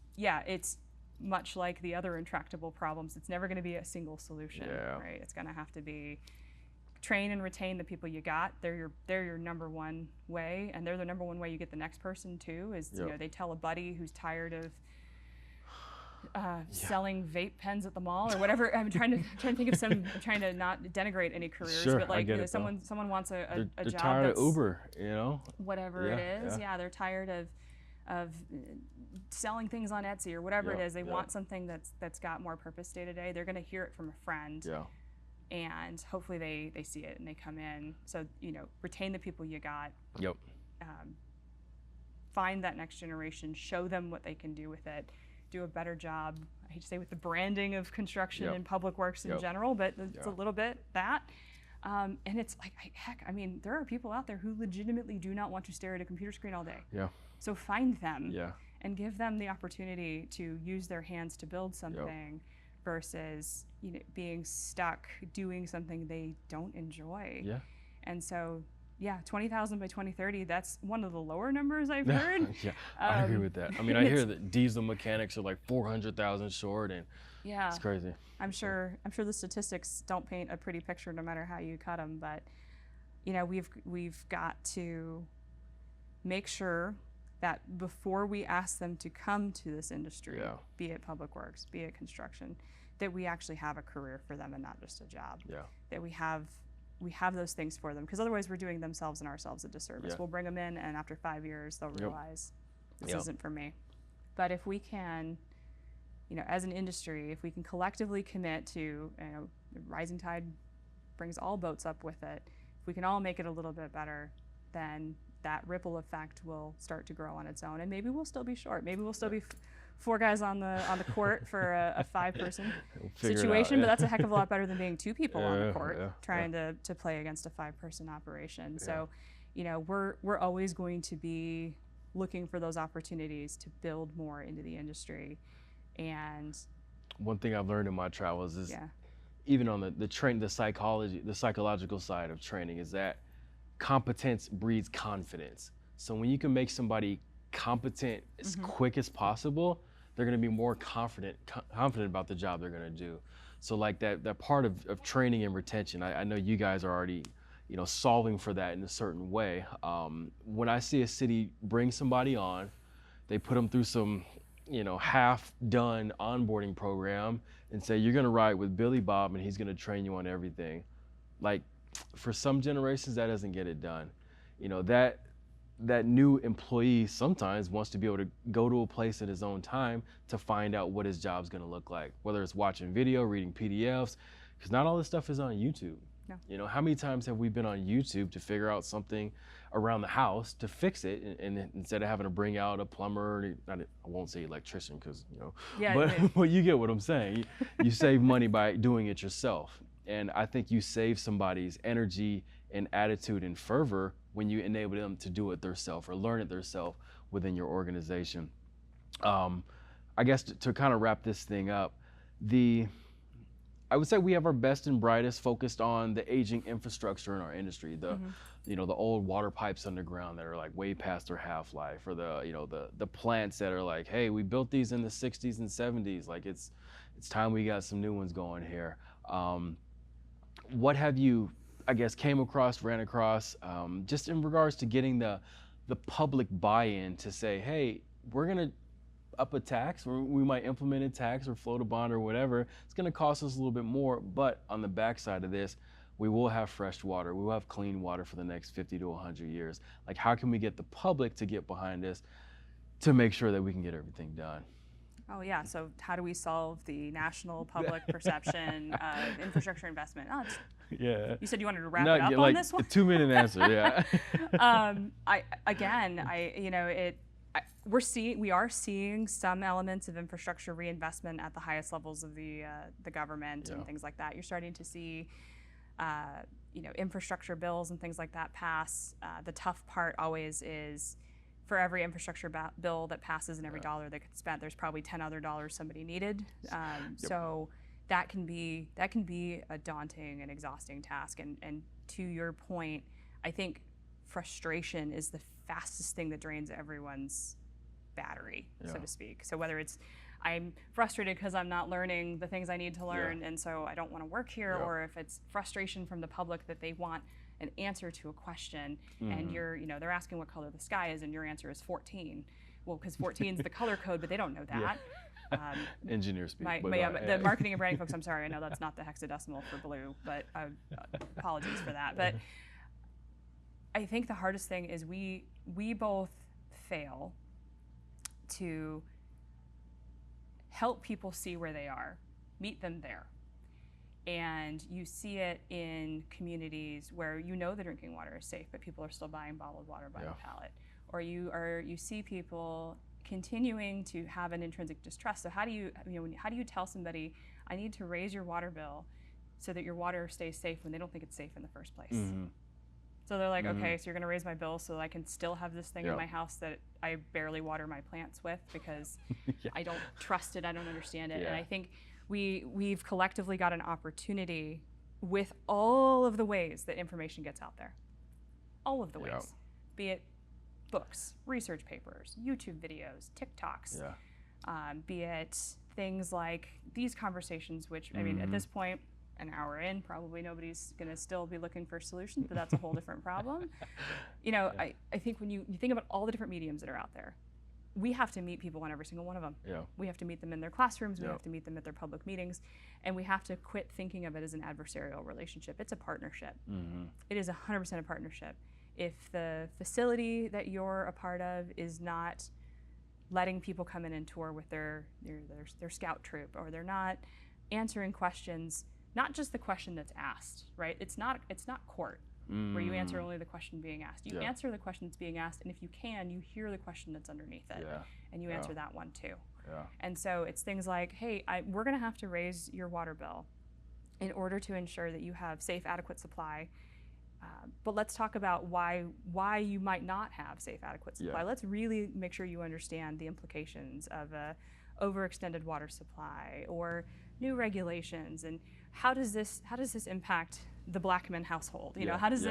much like the other intractable problems. It's never going to be a single solution, right? It's going to have to be train and retain the people you got. They're your number one way, and they're the number one way you get the next person too. Is they tell a buddy who's tired of selling vape pens at the mall or whatever. I'm trying to think of some. I'm trying to not denigrate any careers, but like someone wants a they're job tired that's of Uber, whatever it is. They're tired selling things on Etsy or whatever Yep, it is. They yep. want something that's got more purpose day to day. They're going to hear it from a friend. Yeah. And hopefully they see it and they come in. So, retain the people you got. Yep. Find that next generation, show them what they can do with it, do a better job, I hate to say with the branding of construction Yep. and public works in Yep. general, but it's Yeah. a little bit that. And it's like, heck, I mean, there are people out there who legitimately do not want to stare at a computer screen all day. Yeah. So find them Yeah. and give them the opportunity to use their hands to build something versus being stuck doing something they don't enjoy. Yeah. And so, 20,000 by 2030, that's one of the lower numbers I've heard. Yeah, I agree with that. I mean, I hear that diesel mechanics are like 400,000 short, and it's crazy. I'm sure the statistics don't paint a pretty picture no matter how you cut them, but we've got to make sure that before we ask them to come to this industry, be it public works, be it construction, that we actually have a career for them and not just a job. Yeah. That we have those things for them, because otherwise we're doing themselves and ourselves a disservice. Yeah. We'll bring them in, and after 5 years, they'll realize this Yep. isn't for me. But if we can, as an industry, if we can collectively commit to, the rising tide brings all boats up with it. If we can all make it a little bit better, then that ripple effect will start to grow on its own, and maybe we'll still be short. Maybe we'll still be 4 guys on the court for a 5-person situation, but that's a heck of a lot better than being 2 people on the court trying to play against a 5-person operation. So, we're always going to be looking for those opportunities to build more into the industry. And one thing I've learned in my travels is even on the psychological side of training is that competence breeds confidence. So when you can make somebody competent as quick as possible, they're going to be more confident about the job they're going to do. So like that part of training and retention, I know you guys are already solving for that in a certain way. When I see a city bring somebody on, they put them through some half-done onboarding program and say, you're going to ride with Billy Bob and he's going to train you on everything. Like, for some generations, that doesn't get it done. That new employee sometimes wants to be able to go to a place at his own time to find out what his job's going to look like, whether it's watching video, reading PDFs, because not all this stuff is on YouTube. No. How many times have we been on YouTube to figure out something around the house to fix it, and instead of having to bring out a plumber, I won't say electrician because but you get what I'm saying. You save money by doing it yourself, and I think you save somebody's energy and attitude and fervor when you enable them to do it themselves or learn it themselves within your organization. I guess to kind of wrap this thing up, I would say we have our best and brightest focused on the aging infrastructure in our industry, the old water pipes underground that are like way past their half-life, or the plants that are like, hey, we built these in the 60s and 70s, like it's time we got some new ones going here. What have you, I guess, ran across, just in regards to getting the public buy-in to say, hey, we're gonna up a tax, or we might implement a tax or float a bond or whatever. It's going to cost us a little bit more, but on the backside of this, we will have fresh water. We will have clean water for the next 50 to 100 years. Like, how can we get the public to get behind this to make sure that we can get everything done? Oh yeah, so how do we solve the national public perception of infrastructure investment? You said you wanted to wrap it up on this one? A 2-minute answer, we are seeing some elements of infrastructure reinvestment at the highest levels of the government and things like that. You're starting to see infrastructure bills and things like that pass. The tough part always is, for every infrastructure bill that passes and every dollar that gets spent, there's probably 10 other dollars somebody needed. So that can be a daunting and exhausting task. And to your point, I think frustration is the fastest thing that drains everyone's battery, so to speak. So whether it's I'm frustrated because I'm not learning the things I need to learn, and so I don't want to work here, or if it's frustration from the public that they want an answer to a question, and they're asking what color the sky is, and your answer is 14. Well, because 14 is the color code, but they don't know that. Engineer speak. The marketing and branding folks, I'm sorry, I know that's not the hexadecimal for blue, but apologies for that. But I think the hardest thing is we both fail to help people see where they are, meet them there. And you see it in communities where you know the drinking water is safe, but people are still buying bottled water by the pallet. Or you see people continuing to have an intrinsic distrust. So how do you tell somebody, I need to raise your water bill so that your water stays safe, when they don't think it's safe in the first place? So they're like, okay, so you're going to raise my bill so I can still have this thing in my house that I barely water my plants with because I don't trust it, I don't understand it. And I think we've collectively got an opportunity with all of the ways that information gets out there. All of the ways. Be it books, research papers, YouTube videos, TikToks, be it things like these conversations, which, I mean, at this point, an hour in, probably nobody's going to still be looking for solutions, but that's a whole different problem. You know, I think when you think about all the different mediums that are out there, we have to meet people on every single one of them. We have to meet them in their classrooms, we have to meet them at their public meetings, and we have to quit thinking of it as an adversarial relationship. It's a partnership. It is 100% a partnership. If the facility that you're a part of is not letting people come in and tour with their scout troop, or they're not answering questions, not just the question that's asked, right? It's not court where you answer only the question being asked. You answer the question that's being asked, and if you can, you hear the question that's underneath it, and you answer that one too. And so it's things like, hey, we're gonna have to raise your water bill in order to ensure that you have safe, adequate supply. But let's talk about why you might not have safe, adequate supply. Let's really make sure you understand the implications of a overextended water supply or new regulations, and how does this impact the Blackman household? You know, how does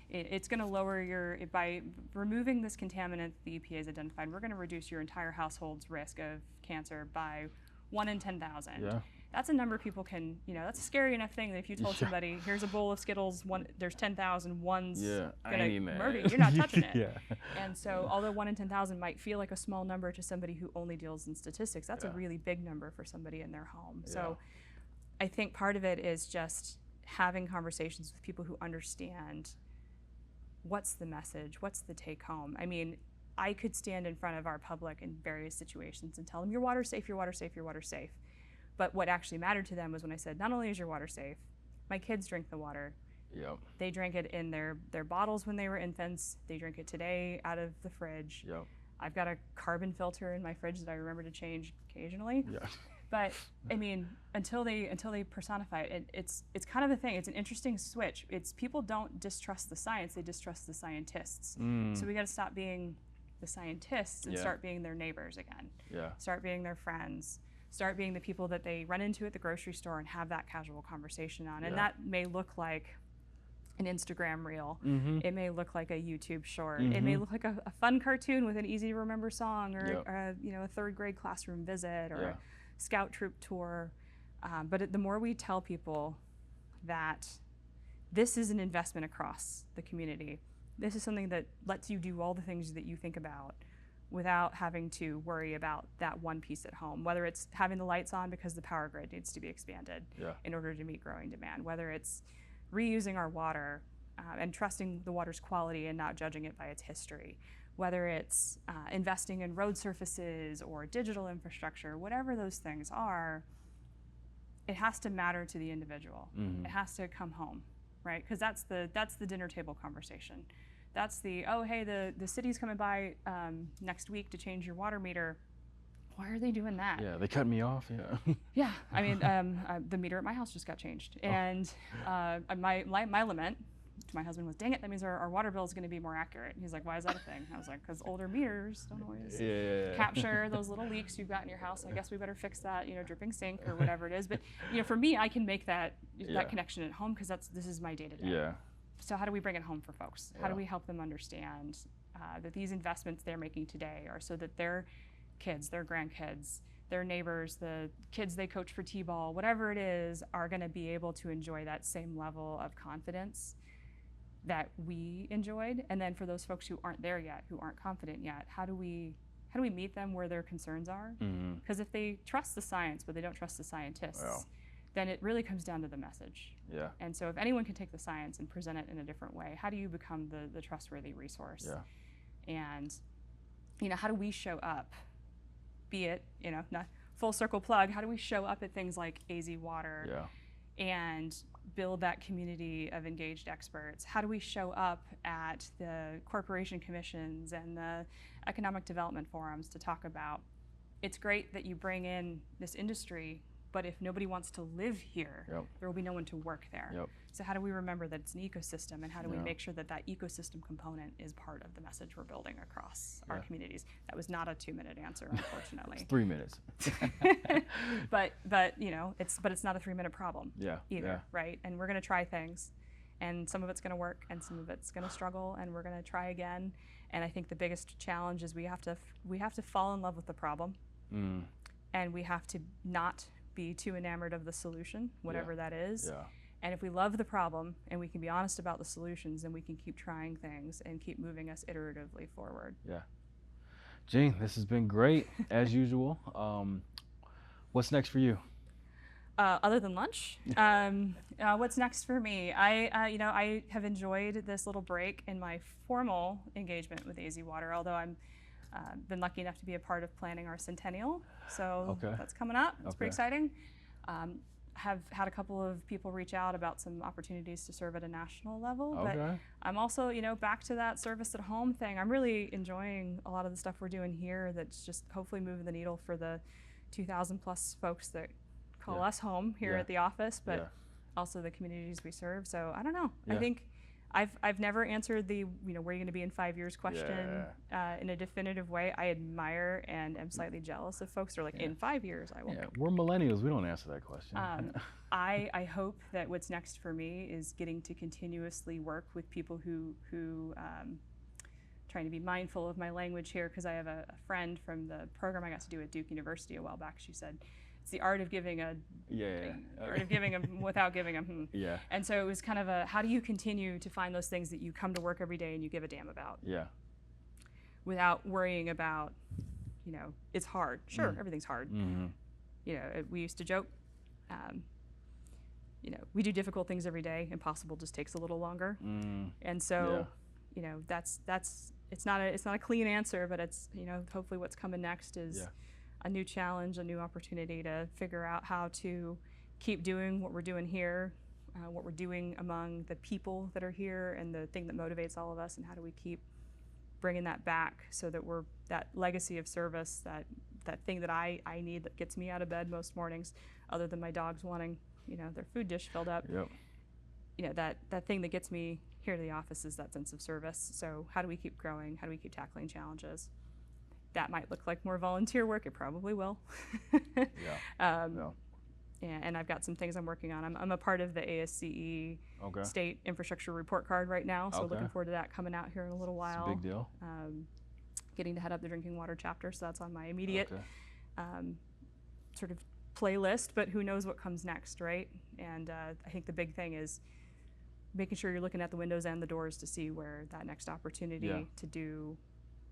it's going to lower by removing this contaminant the EPA has identified, we're going to reduce your entire household's risk of cancer by 1 in 10,000. That's a number people can, that's a scary enough thing that if you told somebody, here's a bowl of Skittles, there's 10,000, one's gonna murder you, you're not touching it. And so although 1 in 10,000 might feel like a small number to somebody who only deals in statistics, that's a really big number for somebody in their home. So I think part of it is just having conversations with people who understand what's the message, what's the take home. I mean, I could stand in front of our public in various situations and tell them, your water's safe, your water's safe, your water's safe. But what actually mattered to them was when I said, not only is your water safe, my kids drink the water. They drank it in their bottles when they were infants. They drink it today out of the fridge. I've got a carbon filter in my fridge that I remember to change occasionally. But I mean, until they personify it, it's kind of a thing. It's an interesting switch. It's people don't distrust the science; they distrust the scientists. So we got to stop being the scientists and start being their neighbors again. Start being their friends. Start being the people that they run into at the grocery store and have that casual conversation on. And that may look like an Instagram reel. It may look like a YouTube short. It may look like a fun cartoon with an easy to remember song, or a third grade classroom visit, or a scout troop tour. But the more we tell people that this is an investment across the community, this is something that lets you do all the things that you think about without having to worry about that one piece at home, whether it's having the lights on because the power grid needs to be expanded in order to meet growing demand, whether it's reusing our water and trusting the water's quality and not judging it by its history, whether it's investing in road surfaces or digital infrastructure, whatever those things are, it has to matter to the individual. It has to come home, right? Because that's the dinner table conversation. That's oh, hey, the city's coming by next week to change your water meter. Why are they doing that? They cut me off, I mean, the meter at my house just got changed. And my lament to my husband was, dang it, that means our water bill is going to be more accurate. And he's like, why is that a thing? I was like, because older meters don't always capture those little leaks you've got in your house. I guess we better fix that, dripping sink or whatever it is. But for me, I can make that connection at home because this is my day-to-day. So how do we bring it home for folks? How do we help them understand that these investments they're making today are so that their kids, their grandkids, their neighbors, the kids they coach for t-ball, whatever it is, are going to be able to enjoy that same level of confidence that we enjoyed? And then for those folks who aren't there yet, who aren't confident yet, how do we meet them where their concerns are? Because if they trust the science but they don't trust the scientists, then it really comes down to the message. And so if anyone can take the science and present it in a different way, how do you become the trustworthy resource? And how do we show up be it, not full circle plug, how do we show up at things like AZ Water and build that community of engaged experts? How do we show up at the corporation commissions and the economic development forums to talk about, it's great that you bring in this industry, but if nobody wants to live here, there will be no one to work there. So how do we remember that it's an ecosystem, and how do we make sure that that ecosystem component is part of the message we're building across our communities? That was not a 2-minute answer, unfortunately. It's 3 minutes. but it's not a 3-minute problem either, right? And we're going to try things, and some of it's going to work, and some of it's going to struggle, and we're going to try again. And I think the biggest challenge is we have to fall in love with the problem, and we have to not be too enamored of the solution, whatever that is. And if we love the problem and we can be honest about the solutions, then we can keep trying things and keep moving us iteratively forward. Jeanne, this has been great as usual. What's next for you? Other than lunch, what's next for me? I have enjoyed this little break in my formal engagement with AZ Water, although I'm been lucky enough to be a part of planning our centennial. So that's coming up. It's pretty exciting. Have had a couple of people reach out about some opportunities to serve at a national level, but I'm also, back to that service at home thing. I'm really enjoying a lot of the stuff we're doing here that's just hopefully moving the needle for the 2,000 plus folks that call us home here at the office, but also the communities we serve. So I don't know. I think I've never answered the, where are you going to be in 5 years question in a definitive way. I admire and am slightly jealous of folks who are like, in 5 years, I will. We're millennials. We don't answer that question. I hope that what's next for me is getting to continuously work with people who trying to be mindful of my language here, because I have a friend from the program I got to do at Duke University a while back. She said, it's the art of giving art of giving without giving them. And so it was kind of how do you continue to find those things that you come to work every day and you give a damn about? Without worrying about, it's hard. Sure, everything's hard. We used to joke, we do difficult things every day. Impossible just takes a little longer. And so, that's it's not a clean answer, but it's hopefully what's coming next is a new challenge, a new opportunity to figure out how to keep doing what we're doing here, what we're doing among the people that are here, and the thing that motivates all of us, and how do we keep bringing that back so that we're that legacy of service, that thing that I need that gets me out of bed most mornings, other than my dogs wanting their food dish filled up. That thing that gets me here to the office is that sense of service. So how do we keep growing? How do we keep tackling challenges? That might look like more volunteer work. It probably will. And I've got some things I'm working on. I'm a part of the ASCE State Infrastructure Report Card right now, so looking forward to that coming out here in a little while. It's a big deal. Getting to head up the drinking water chapter, so that's on my immediate sort of playlist, but who knows what comes next, right? And I think the big thing is making sure you're looking at the windows and the doors to see where that next opportunity to do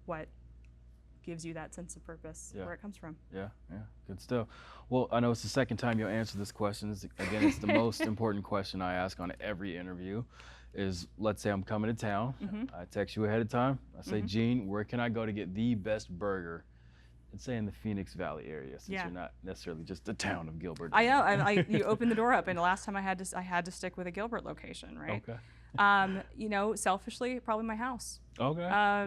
what gives you that sense of purpose, where it comes from. Good stuff. Well, I know it's the second time you'll answer this question. Again, it's the most important question I ask on every interview is, let's say I'm coming to town. I text you ahead of time. I say, Jeanne, where can I go to get the best burger? Let's say in the Phoenix Valley area, since you're not necessarily just the town of Gilbert. I know. You opened the door up, and the last time I had to stick with a Gilbert location, right? Selfishly, probably my house. You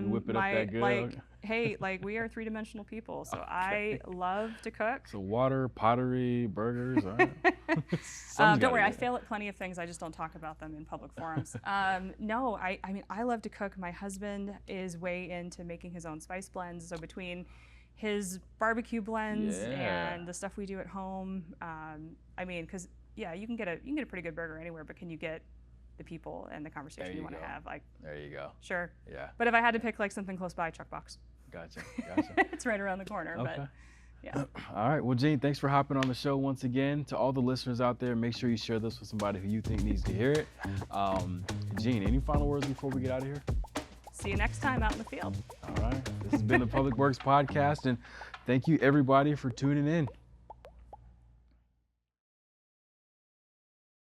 whip it up that good. Hey, we are three-dimensional people, so I love to cook. So water, pottery, burgers. All right. Don't worry, I fail at plenty of things. I just don't talk about them in public forums. No, I mean, I love to cook. My husband is way into making his own spice blends. So between his barbecue blends and the stuff we do at home, I mean, because you can get a pretty good burger anywhere, but can you get the people and the conversation you want to have? There you go. Sure. But if I had to pick something close by, Chuck Box. Gotcha. It's right around the corner. But all right. Well, Jeanne, thanks for hopping on the show once again. To all the listeners out there, make sure you share this with somebody who you think needs to hear it. Jeanne, any final words before we get out of here? See you next time out in the field. All right. This has been the Public Works Podcast, and thank you everybody for tuning in.